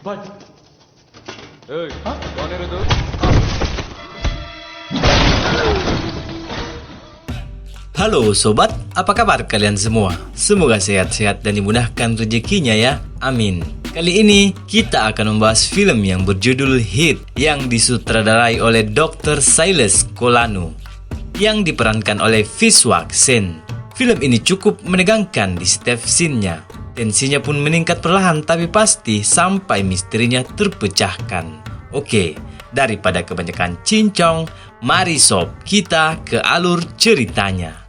cepat. Hei, kau itu. Halo sobat, apa kabar kalian semua? Semoga sehat-sehat dan dimudahkan rezekinya ya, amin. Kali ini kita akan membahas film yang berjudul Hit yang disutradarai oleh Dr. Silas Kolano yang diperankan oleh Vishwak Sen. Film ini cukup menegangkan di setiap scene-nya. Tensinya pun meningkat perlahan tapi pasti sampai misterinya terpecahkan. Oke, daripada kebanyakan cincong, mari sob kita ke alur ceritanya.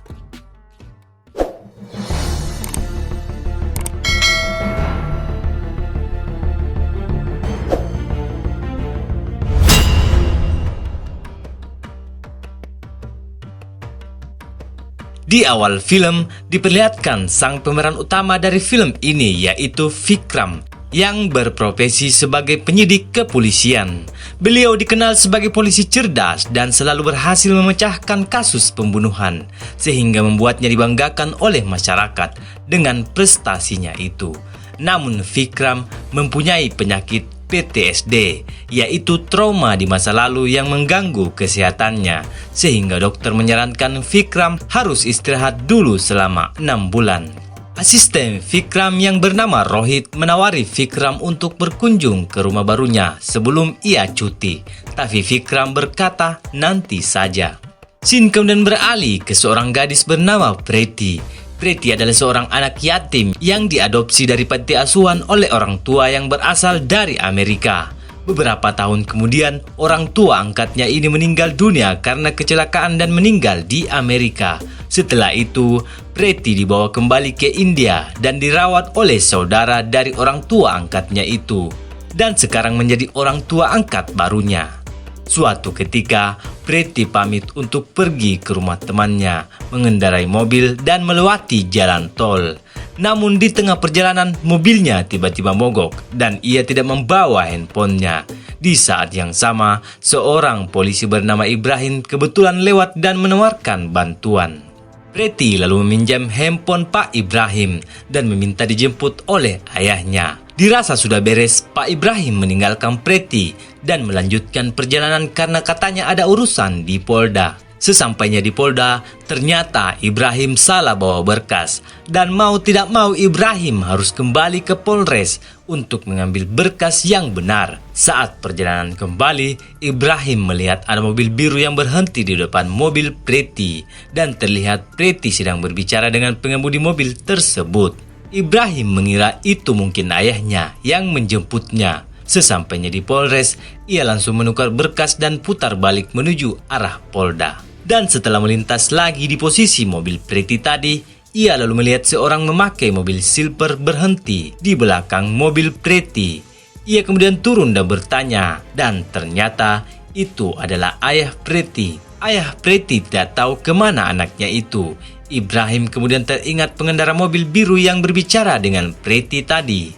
Di awal film diperlihatkan sang pemeran utama dari film ini yaitu Vikram yang berprofesi sebagai penyidik kepolisian. Beliau dikenal sebagai polisi cerdas dan selalu berhasil memecahkan kasus pembunuhan sehingga membuatnya dibanggakan oleh masyarakat dengan prestasinya itu. Namun Vikram mempunyai penyakit PTSD, yaitu trauma di masa lalu yang mengganggu kesehatannya, sehingga dokter menyarankan Vikram harus istirahat dulu selama 6 bulan. Asisten Vikram yang bernama Rohit menawari Vikram untuk berkunjung ke rumah barunya sebelum ia cuti, tapi Vikram berkata nanti saja. Scene kemudian beralih ke seorang gadis bernama Preti. Preti adalah seorang anak yatim yang diadopsi dari panti asuhan oleh orang tua yang berasal dari Amerika. Beberapa tahun kemudian, orang tua angkatnya ini meninggal dunia karena kecelakaan dan meninggal di Amerika. Setelah itu, Preti dibawa kembali ke India dan dirawat oleh saudara dari orang tua angkatnya itu. Dan sekarang menjadi orang tua angkat barunya. Suatu ketika, Preti pamit untuk pergi ke rumah temannya, mengendarai mobil dan melewati jalan tol. Namun di tengah perjalanan, mobilnya tiba-tiba mogok dan ia tidak membawa handphonenya. Di saat yang sama, seorang polisi bernama Ibrahim kebetulan lewat dan menawarkan bantuan. Preti lalu meminjam handphone Pak Ibrahim dan meminta dijemput oleh ayahnya. Dirasa sudah beres, Pak Ibrahim meninggalkan Preti dan melanjutkan perjalanan karena katanya ada urusan di Polda. Sesampainya di Polda, ternyata Ibrahim salah bawa berkas. Dan mau tidak mau Ibrahim harus kembali ke Polres untuk mengambil berkas yang benar. Saat perjalanan kembali, Ibrahim melihat ada mobil biru yang berhenti di depan mobil Preti. Dan terlihat Preti sedang berbicara dengan pengemudi mobil tersebut. Ibrahim mengira itu mungkin ayahnya yang menjemputnya. Sesampainya di Polres, ia langsung menukar berkas dan putar balik menuju arah Polda. Dan setelah melintas lagi di posisi mobil Preti tadi, ia lalu melihat seorang memakai mobil silver berhenti di belakang mobil Preti. Ia kemudian turun dan bertanya, dan ternyata itu adalah ayah Preti. Ayah Preti tidak tahu kemana anaknya itu. Ibrahim kemudian teringat pengendara mobil biru yang berbicara dengan Preti tadi.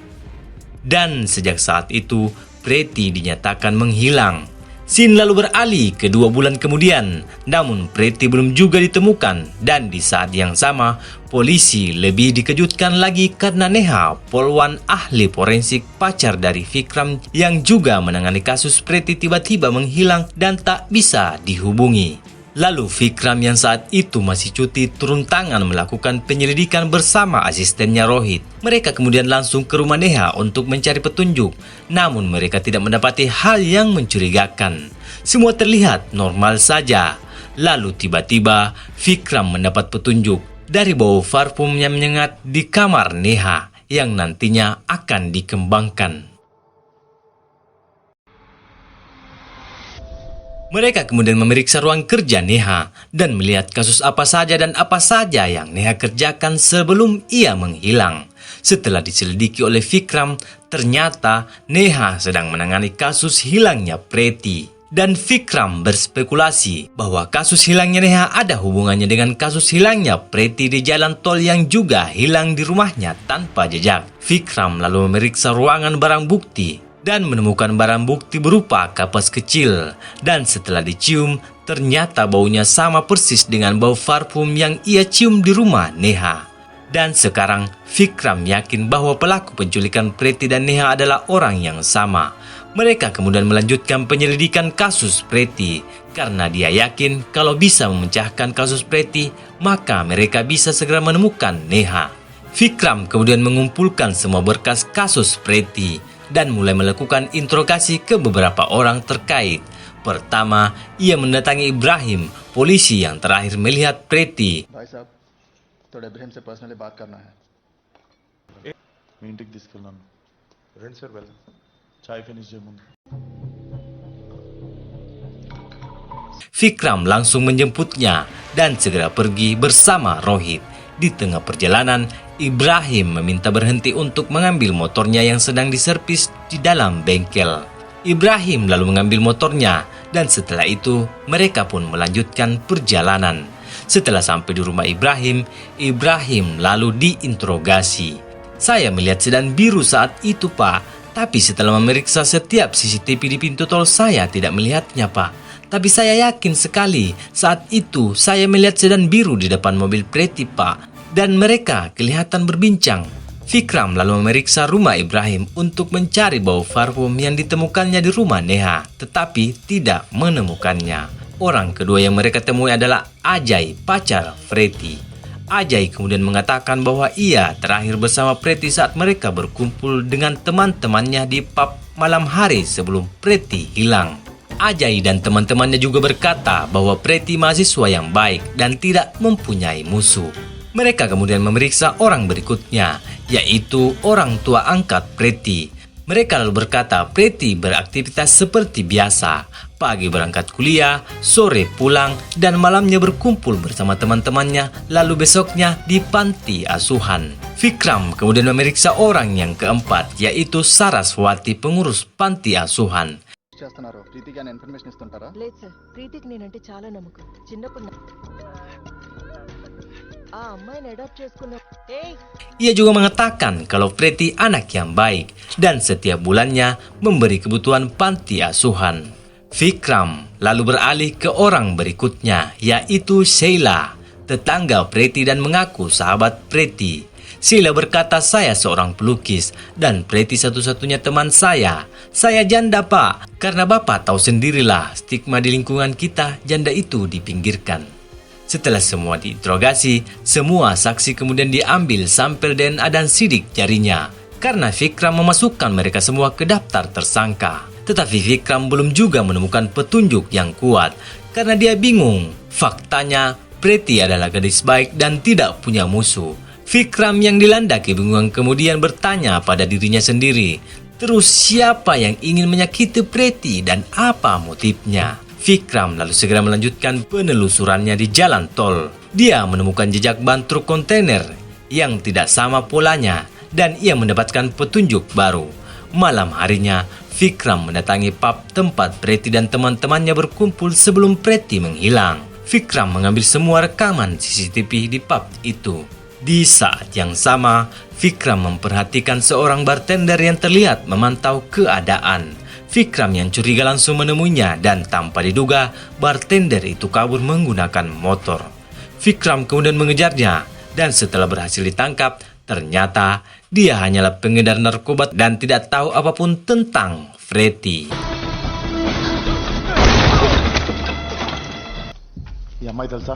Dan sejak saat itu, Preti dinyatakan menghilang. Scene lalu beralih ke 2 bulan kemudian, namun Preti belum juga ditemukan. Dan di saat yang sama, polisi lebih dikejutkan lagi karena Neha, polwan ahli forensik pacar dari Vikram yang juga menangani kasus Preti tiba-tiba menghilang dan tak bisa dihubungi. Lalu Vikram yang saat itu masih cuti turun tangan melakukan penyelidikan bersama asistennya Rohit. Mereka kemudian langsung ke rumah Neha untuk mencari petunjuk. Namun mereka tidak mendapati hal yang mencurigakan. Semua terlihat normal saja. Lalu tiba-tiba Vikram mendapat petunjuk dari bau parfum yang menyengat di kamar Neha yang nantinya akan dikembangkan. Mereka kemudian memeriksa ruang kerja Neha dan melihat kasus apa saja dan apa saja yang Neha kerjakan sebelum ia menghilang. Setelah diselidiki oleh Vikram, ternyata Neha sedang menangani kasus hilangnya Preti. Dan Vikram berspekulasi bahwa kasus hilangnya Neha ada hubungannya dengan kasus hilangnya Preti di jalan tol yang juga hilang di rumahnya tanpa jejak. Vikram lalu memeriksa ruangan barang bukti dan menemukan barang bukti berupa kapas kecil. Dan setelah dicium, ternyata baunya sama persis dengan bau parfum yang ia cium di rumah Neha. Dan sekarang Vikram yakin bahwa pelaku penculikan Preti dan Neha adalah orang yang sama. Mereka kemudian melanjutkan penyelidikan kasus Preti karena dia yakin kalau bisa memecahkan kasus Preti, maka mereka bisa segera menemukan Neha. Vikram kemudian mengumpulkan semua berkas kasus Preti dan mulai melakukan interogasi ke beberapa orang terkait. Pertama, ia mendatangi Ibrahim, polisi yang terakhir melihat Preti. भाई साहब थोड़ा इब्राहिम से पर्सनली बात करना है మీ ఇంటికి తీసుకెళ్ళాను రండి సార్ వెళ్దాం చాయ్ ఫినిష్ చేయముందు Vikram langsung menjemputnya dan segera pergi bersama Rohit. Di tengah perjalanan, Ibrahim meminta berhenti untuk mengambil motornya yang sedang diservis di dalam bengkel. Ibrahim lalu mengambil motornya dan setelah itu mereka pun melanjutkan perjalanan. Setelah sampai di rumah Ibrahim, Ibrahim lalu diinterogasi. Saya melihat sedan biru saat itu, Pak. Tapi setelah memeriksa setiap CCTV di pintu tol, saya tidak melihatnya, Pak. Tapi saya yakin sekali saat itu saya melihat sedan biru di depan mobil Preti, Pak. Dan mereka kelihatan berbincang. Vikram lalu memeriksa rumah Ibrahim untuk mencari bau parfum yang ditemukannya di rumah Neha, tetapi tidak menemukannya. Orang kedua yang mereka temui adalah Ajay, pacar Preti. Ajay kemudian mengatakan bahwa ia terakhir bersama Preti saat mereka berkumpul dengan teman-temannya di pub malam hari sebelum Preti hilang. Ajay dan teman-temannya juga berkata bahwa Preti mahasiswa yang baik dan tidak mempunyai musuh. Mereka kemudian memeriksa orang berikutnya, yaitu orang tua angkat Preti. Mereka lalu berkata Preti beraktivitas seperti biasa. Pagi berangkat kuliah, sore pulang, dan malamnya berkumpul bersama teman-temannya, lalu besoknya di panti asuhan. Vikram kemudian memeriksa orang yang keempat, yaitu Saraswati, pengurus panti asuhan. చేస్తున్నారు ప్రీతికి అని ఇన్ఫర్మేషన్ ఇస్తుంటారా లేదు సార్ ప్రీతికి నేనంటే చాలా నమ్మకం చిన్నప్పుడు ఆ అమ్మాయిని అడాప్ట్ చేసుకున్న Ia juga mengatakan kalau Preti anak yang baik dan setiap bulannya memberi kebutuhan panti asuhan. Vikram lalu beralih ke orang berikutnya, yaitu Sheila, tetangga Preti dan mengaku sahabat Preti. Sheila berkata, saya seorang pelukis dan Preti satu-satunya teman saya. Saya janda, Pak, karena Bapak tahu sendirilah stigma di lingkungan kita, janda itu dipinggirkan. Setelah semua diinterogasi, semua saksi kemudian diambil sampel DNA dan sidik jarinya karena Vikram memasukkan mereka semua ke daftar tersangka. Tetapi Vikram belum juga menemukan petunjuk yang kuat karena dia bingung. Faktanya, Preti adalah gadis baik dan tidak punya musuh. Vikram yang dilanda kebingungan kemudian bertanya pada dirinya sendiri, terus siapa yang ingin menyakiti Preti dan apa motifnya? Vikram lalu segera melanjutkan penelusurannya di jalan tol. Dia menemukan jejak ban truk kontainer yang tidak sama polanya dan ia mendapatkan petunjuk baru. Malam harinya, Vikram mendatangi pub tempat Preti dan teman-temannya berkumpul sebelum Preti menghilang. Vikram mengambil semua rekaman CCTV di pub itu. Di saat yang sama, Vikram memperhatikan seorang bartender yang terlihat memantau keadaan. Vikram yang curiga langsung menemuinya dan tanpa diduga, bartender itu kabur menggunakan motor. Vikram kemudian mengejarnya dan setelah berhasil ditangkap, ternyata dia hanyalah pengedar narkoba dan tidak tahu apapun tentang Preti. ఈ అమ్మాయి తెలుసా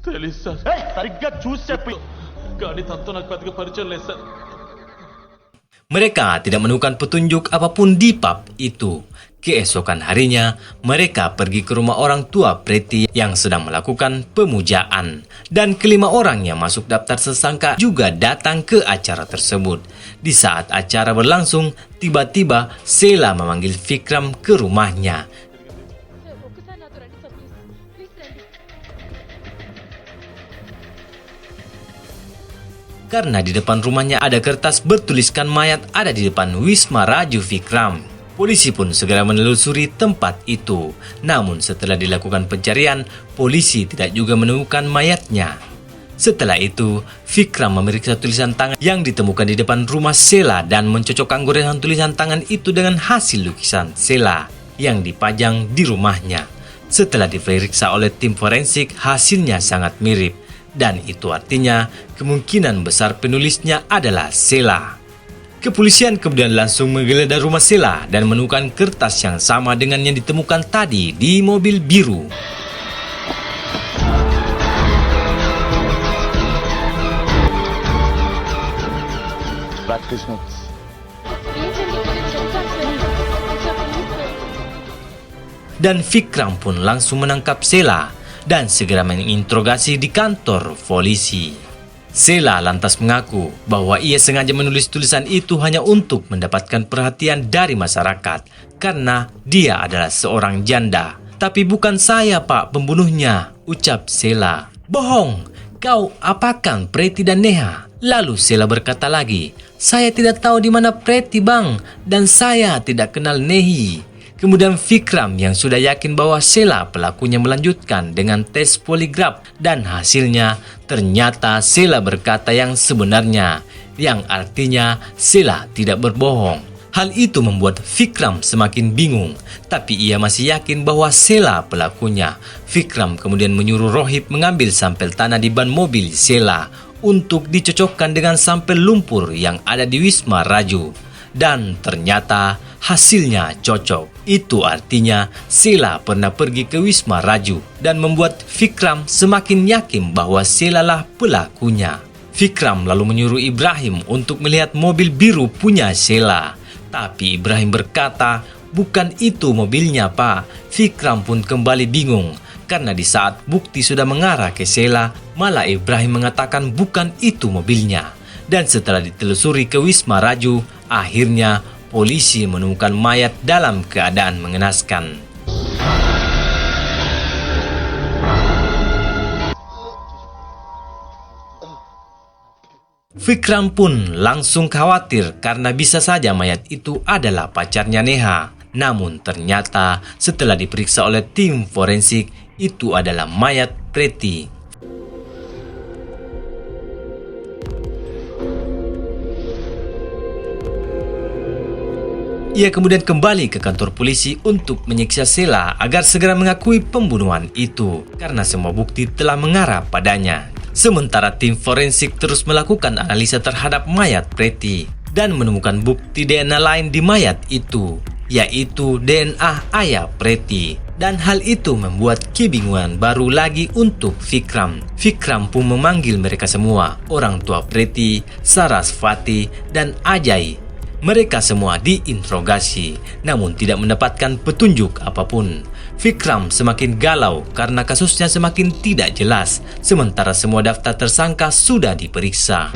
తెలుసు సార్ సరిగ్గా చూసి చెప్పి కానీ తనతో నాకు పెద్దగా పరిచయం లేదు sir. Mereka tidak menemukan petunjuk apapun di pub itu. Keesokan harinya, mereka pergi ke rumah orang tua Preti yang sedang melakukan pemujaan. Dan kelima orang yang masuk daftar tersangka juga datang ke acara tersebut. Di saat acara berlangsung, tiba-tiba Sheila memanggil Vikram ke rumahnya. ఒక్కసారి నాతో రండి sir please రండి Karena di depan rumahnya ada kertas bertuliskan mayat ada di depan Wisma Raju Vikram. Polisi pun segera menelusuri tempat itu. Namun setelah dilakukan pencarian, polisi tidak juga menemukan mayatnya. Setelah itu, Vikram memeriksa tulisan tangan yang ditemukan di depan rumah Sheila dan mencocokkan goresan tulisan tangan itu dengan hasil lukisan Sheila yang dipajang di rumahnya. Setelah diperiksa oleh tim forensik, hasilnya sangat mirip. Dan itu artinya kemungkinan besar penulisnya adalah Sheila. Kepolisian kemudian langsung menggeledah rumah Sheila dan menemukan kertas yang sama dengan yang ditemukan tadi di mobil biru. Practice notes. ఏంటండి మీరు చెప్తాను sir please sir Dan Vikram pun langsung menangkap Sheila dan segera menginterogasi di kantor polisi. Sheila lantas mengaku bahwa ia sengaja menulis tulisan itu hanya untuk mendapatkan perhatian dari masyarakat karena dia adalah seorang janda. Tapi bukan saya pak pembunuhnya, ucap Sheila. Bohong, kau apakan Preti dan Neha? Lalu Sheila berkata lagi, saya tidak tahu di mana Preti bang dan saya tidak kenal Nehi. Kemudian Vikram yang sudah yakin bahwa Sheila pelakunya melanjutkan dengan tes poligraf dan hasilnya ternyata Sheila berkata yang sebenarnya, yang artinya Sheila tidak berbohong. Hal itu membuat Vikram semakin bingung, tapi ia masih yakin bahwa Sheila pelakunya. Vikram kemudian menyuruh Rohib mengambil sampel tanah di ban mobil Sheila untuk dicocokkan dengan sampel lumpur yang ada di Wisma Raju. Dan ternyata hasilnya cocok. Itu artinya Sheila pernah pergi ke Wisma Raju dan membuat Vikram semakin yakin bahwa Sheila lah pelakunya. Vikram lalu menyuruh Ibrahim untuk melihat mobil biru punya Sheila. Tapi Ibrahim berkata, bukan itu mobilnya pak. Vikram pun kembali bingung karena di saat bukti sudah mengarah ke Sheila, malah Ibrahim mengatakan bukan itu mobilnya. Dan setelah ditelusuri ke Wisma Raju, akhirnya polisi menemukan mayat dalam keadaan mengenaskan. Vikram pun langsung khawatir karena bisa saja mayat itu adalah pacarnya Neha. Namun ternyata setelah diperiksa oleh tim forensik, itu adalah mayat Preti. Ia kemudian kembali ke kantor polisi untuk menyiksa Sheila agar segera mengakui pembunuhan itu karena semua bukti telah mengarah padanya. Sementara tim forensik terus melakukan analisa terhadap mayat Preti dan menemukan bukti DNA lain di mayat itu, yaitu DNA ayah Preti. Dan hal itu membuat kebingungan baru lagi untuk Vikram. Vikram pun memanggil mereka semua, orang tua Preti, Sarasvati, dan Ajay. Mereka semua diinterogasi, namun tidak mendapatkan petunjuk apapun. Vikram semakin galau karena kasusnya semakin tidak jelas, sementara semua daftar tersangka sudah diperiksa.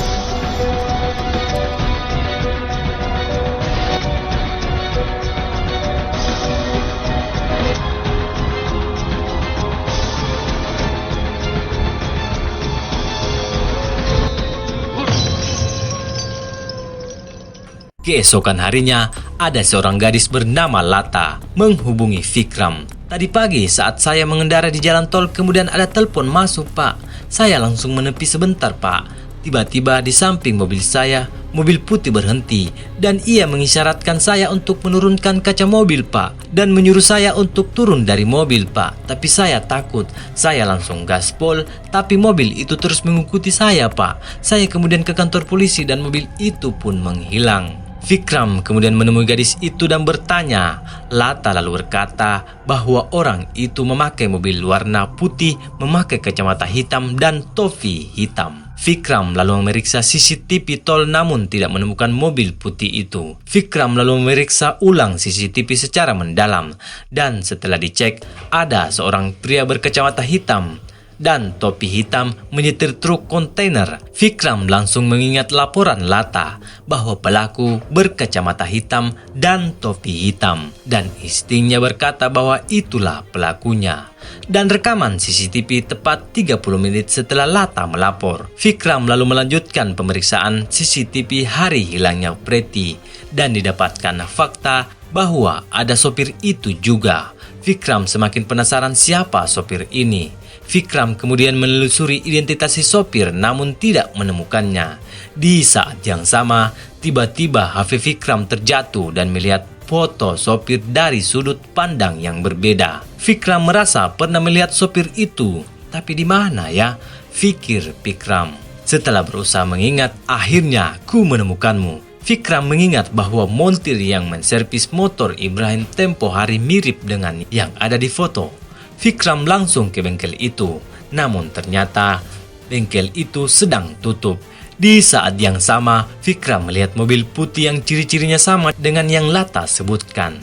Keesokan harinya, ada seorang gadis bernama Lata menghubungi Vikram. Tadi pagi saat saya mengendara di jalan tol kemudian ada telepon masuk pak. Saya langsung menepi sebentar pak. Tiba-tiba di samping mobil saya, mobil putih berhenti dan ia mengisyaratkan saya untuk menurunkan kaca mobil pak. Dan menyuruh saya untuk turun dari mobil pak. Tapi saya takut, saya langsung gaspol tapi mobil itu terus mengikuti saya pak. Saya kemudian ke kantor polisi dan mobil itu pun menghilang. Vikram kemudian menemui gadis itu dan bertanya. Lata lalu berkata bahwa orang itu memakai mobil warna putih, memakai kacamata hitam dan topi hitam. Vikram lalu memeriksa CCTV tol namun tidak menemukan mobil putih itu. Vikram lalu memeriksa ulang CCTV secara mendalam dan setelah dicek ada seorang pria berkacamata hitam dan topi hitam menyetir truk kontainer. Vikram langsung mengingat laporan Lata bahwa pelaku berkacamata hitam dan topi hitam dan instingnya berkata bahwa itulah pelakunya. Dan rekaman CCTV tepat 30 menit setelah Lata melapor. Vikram lalu melanjutkan pemeriksaan CCTV hari hilangnya Preti dan didapatkan fakta bahwa ada sopir itu juga. Vikram semakin penasaran siapa sopir ini. Vikram kemudian menelusuri identitas si sopir namun tidak menemukannya. Di saat yang sama, tiba-tiba HP Vikram terjatuh dan melihat foto sopir dari sudut pandang yang berbeda. Vikram merasa pernah melihat sopir itu, tapi di mana ya? pikir Vikram. Setelah berusaha mengingat, akhirnya ku menemukanmu. Vikram mengingat bahwa montir yang menservis motor Ibrahim tempo hari mirip dengan yang ada di foto. Vikram langsung ke bengkel itu, namun ternyata bengkel itu sedang tutup. Di saat yang sama, Vikram melihat mobil putih yang ciri-cirinya sama dengan yang Lata sebutkan.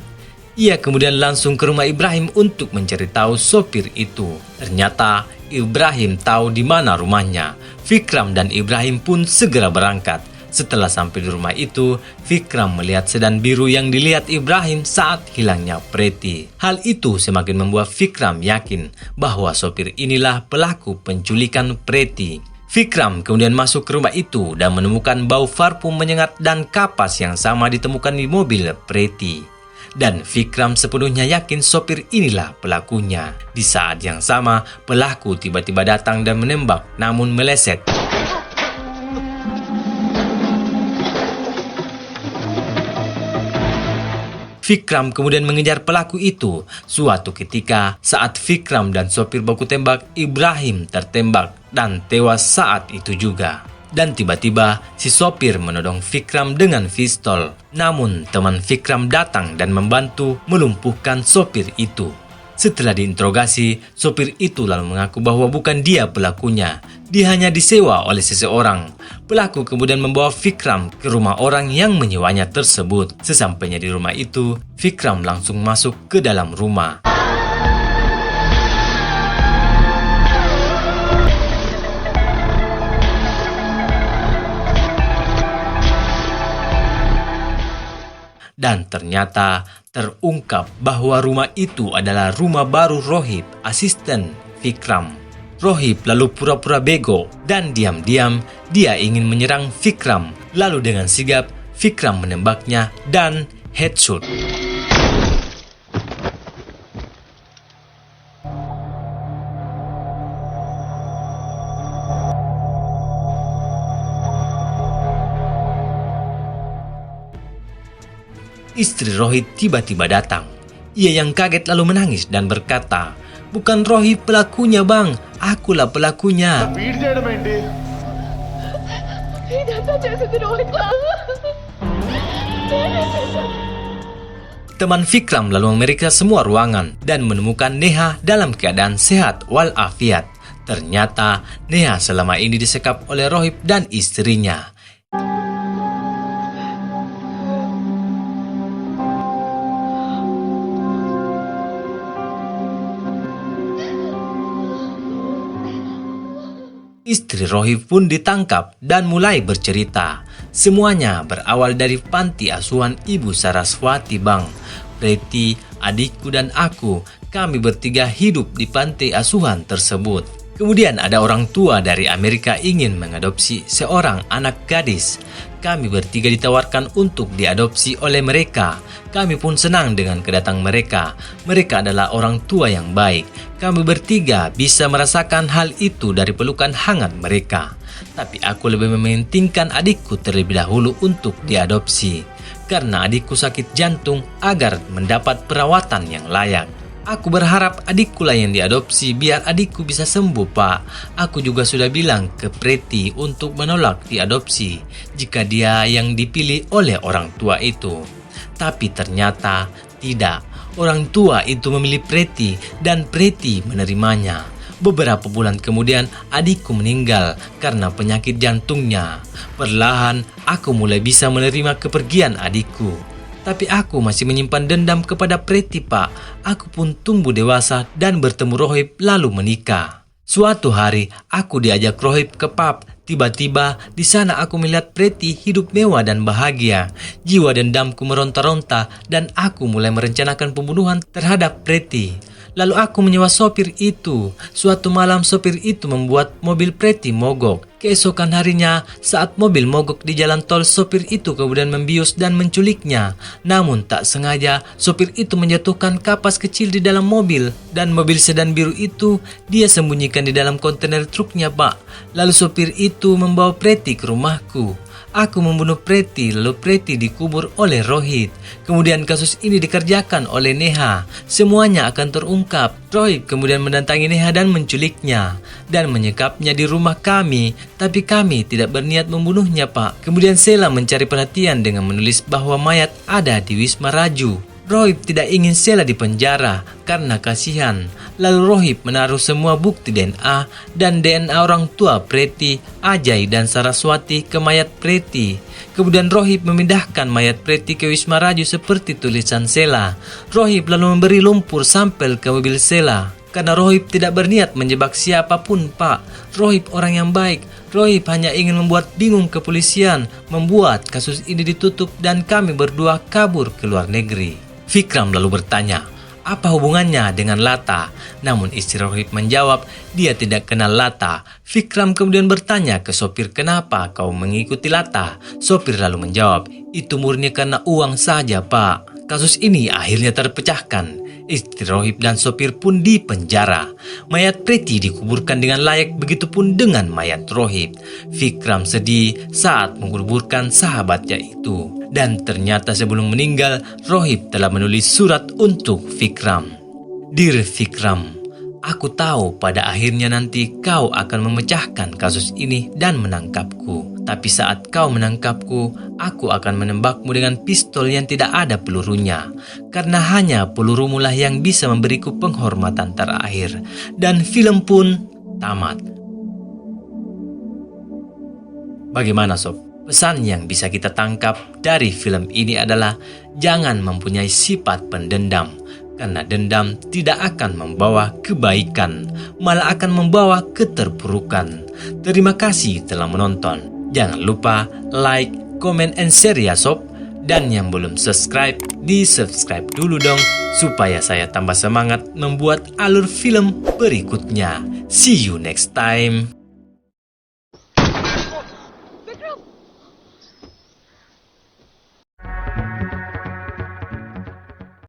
Ia kemudian langsung ke rumah Ibrahim untuk mencari tahu sopir itu. Ternyata Ibrahim tahu di mana rumahnya. Vikram dan Ibrahim pun segera berangkat. Setelah sampai di rumah itu, Vikram melihat sedan biru yang dilihat Ibrahim saat hilangnya Preti. Hal itu semakin membuat Vikram yakin bahwa sopir inilah pelaku penculikan Preti. Vikram kemudian masuk ke rumah itu dan menemukan bau parfum menyengat dan kapas yang sama ditemukan di mobil Preti. Dan Vikram sepenuhnya yakin sopir inilah pelakunya. Di saat yang sama, pelaku tiba-tiba datang dan menembak, namun meleset. Vikram kemudian mengejar pelaku itu. Suatu ketika, saat Vikram dan sopir baku tembak, Ibrahim tertembak dan tewas saat itu juga. Dan tiba-tiba si sopir menodong Vikram dengan pistol. Namun teman Vikram datang dan membantu melumpuhkan sopir itu. Setelah diinterogasi, sopir itu lalu mengaku bahwa bukan dia pelakunya. Dia hanya disewa oleh seseorang. Pelaku kemudian membawa Vikram ke rumah orang yang menyewanya tersebut. Sesampainya di rumah itu, Vikram langsung masuk ke dalam rumah. Dan ternyata terungkap bahwa rumah itu adalah rumah baru Rohib, asisten Vikram. Rohib lalu pura-pura bego dan diam-diam dia ingin menyerang Vikram. Lalu dengan sigap Vikram menembaknya dan headshot. Istri Rohib tiba-tiba datang. Ia yang kaget lalu menangis dan berkata, "Bukan Rohib pelakunya bang, akulah pelakunya." Beat చేయడం ఏంటి? ఇదంతా చేసింది Rohit Teman Vikram lalu memeriksa semua ruangan dan menemukan Neha dalam keadaan sehat walafiat. Ternyata Neha selama ini disekap oleh Rohib dan istrinya. Istri Rohib pun ditangkap dan mulai bercerita. Semuanya berawal dari panti asuhan Ibu Saraswati bang. Preti, adikku dan aku, kami bertiga hidup di panti asuhan tersebut. Kemudian ada orang tua dari Amerika ingin mengadopsi seorang anak gadis. Kami bertiga ditawarkan untuk diadopsi oleh mereka. Kami pun senang dengan kedatangan mereka. Mereka adalah orang tua yang baik. Kami bertiga bisa merasakan hal itu dari pelukan hangat mereka. Tapi aku lebih mementingkan adikku terlebih dahulu untuk diadopsi. Karena adikku sakit jantung agar mendapat perawatan yang layak. Aku berharap adikku lah yang diadopsi biar adikku bisa sembuh, Pak. Aku juga sudah bilang ke Preti untuk menolak diadopsi jika dia yang dipilih oleh orang tua itu. Tapi ternyata tidak. Orang tua itu memilih Preti dan Preti menerimanya. Beberapa bulan kemudian adikku meninggal karena penyakit jantungnya. Perlahan aku mulai bisa menerima kepergian adikku. Tapi aku masih menyimpan dendam kepada Preti, Pak. Aku pun tumbuh dewasa dan bertemu Rohib lalu menikah. Suatu hari aku diajak Rohib ke pub. Tiba-tiba di sana aku melihat Preti hidup mewah dan bahagia. Jiwa dendamku meronta-ronta dan aku mulai merencanakan pembunuhan terhadap Preti. Lalu aku menyewa sopir itu. Suatu malam sopir itu membuat mobil Preti mogok. Keesokan harinya saat mobil mogok di jalan tol, sopir itu kemudian membius dan menculiknya. Namun tak sengaja sopir itu menjatuhkan kapas kecil di dalam mobil. Dan mobil sedan biru itu dia sembunyikan di dalam kontainer truknya, Pak. Lalu sopir itu membawa Preti ke rumahku. aku membunuh Preti, lalu Preti dikubur oleh Rohit. Kemudian kasus ini dikerjakan oleh Neha. Semuanya akan terungkap. Rohit kemudian mendatangi Neha dan menculiknya dan menyekapnya di rumah kami. Tapi kami tidak berniat membunuhnya, Pak. Kemudian Sheila mencari perhatian dengan menulis bahwa mayat ada di Wisma Raju. Rohit tidak ingin Sheila di penjara karena kasihan. Lalu Rohit menaruh semua bukti DNA dan DNA orang tua Preti, Ajay dan Saraswati ke mayat Preti. Kemudian Rohit memindahkan mayat Preti ke Wisma Raju seperti tulisan Sheila. Rohit lalu memberi lumpur sampel ke mobil Sheila. Karena Rohit tidak berniat menjebak siapapun, Pak. Rohit orang yang baik. Rohit hanya ingin membuat bingung kepolisian, membuat kasus ini ditutup dan kami berdua kabur ke luar negeri. Vikram lalu bertanya, apa hubungannya dengan Lata? Namun istri Rohit menjawab, dia tidak kenal Lata. Vikram kemudian bertanya ke sopir, kenapa kau mengikuti Lata? Sopir lalu menjawab, itu murni karena uang saja, Pak. Kasus ini akhirnya terpecahkan. Istri Rohit dan sopir pun dipenjara. Mayat Preti dikuburkan dengan layak, begitupun dengan mayat Rohit. Vikram sedih saat menguburkan sahabatnya itu. Dan ternyata sebelum meninggal, Rohit telah menulis surat untuk Vikram. Dear Vikram, aku tahu pada akhirnya nanti kau akan memecahkan kasus ini dan menangkapku. Tapi saat kau menangkapku, aku akan menembakmu dengan pistol yang tidak ada pelurunya. Karena hanya pelurumu lah yang bisa memberiku penghormatan terakhir. Dan film pun tamat. Bagaimana sob? Pesan yang bisa kita tangkap dari film ini adalah jangan mempunyai sifat pendendam. Karena dendam tidak akan membawa kebaikan, malah akan membawa keterpurukan. Terima kasih telah menonton. Jangan lupa like, comment, and share ya sob. Dan yang belum subscribe, di-subscribe dulu dong. Supaya saya tambah semangat membuat alur film berikutnya. See you next time.